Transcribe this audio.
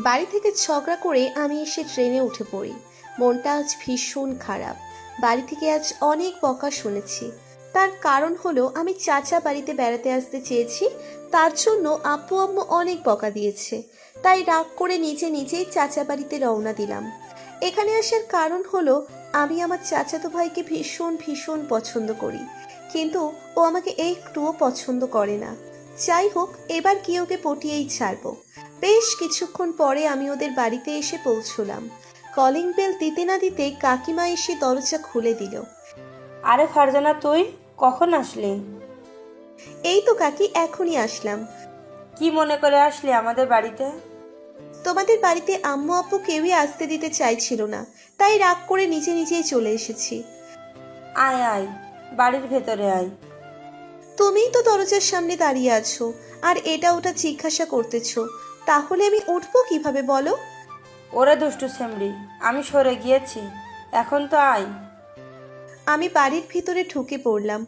বাড়ি থেকে ঝগড়া করে আমি এসে ট্রেনে উঠে পড়ি। মনটা আজ ভীষণ খারাপ। বাড়ি থেকে আজ অনেক বকা শুনেছি। তার কারণ হলো আমি চাচা বাড়িতে বেড়াতে আসতে চেয়েছি, তার জন্য আব্বু আম্মু অনেক বকা দিয়েছে। তাই রাগ করে নিজে নিজেই চাচা বাড়িতে রওনা দিলাম। এখানে আসার কারণ হলো আমি আমার চাচাতো ভাইকে ভীষণ ভীষণ পছন্দ করি, কিন্তু ও আমাকে একটুও পছন্দ করে না। যাই হোক, এবার কি ওকে পটিয়েই ছাড়বো। বেশ কিছুক্ষণ পরে আমি ওদের বাড়িতে এসে পৌঁছলাম। কলিং বেল দিতে না দিতেই কাকিমা এসে দরজা খুলে দিল। আরে ফারজানা, তুই কখন আসলি? এই তো কাকি, এখনই আসলাম। কি মনে করে আসলি আমাদের বাড়িতে? তোমাদের বাড়িতে আম্মু আব্বু কেউই আসতে দিতে চাইছিল না, তাই রাগ করে নিজে নিজেই চলে এসেছি। আয় আয়, বাড়ির ভেতরে আয়। তুমিই তো দরজার সামনে দাঁড়িয়ে আছো আর এটা ওটা জিজ্ঞাসা করতেছো, তাহলে আমি উঠবো কিভাবে বলো? ওরে দুষ্টু সেমড়ি, আমি সরে গিয়েছি, এখন তো আয়। আমি বাড়ির ভিতরে ঢুকে পড়লাম।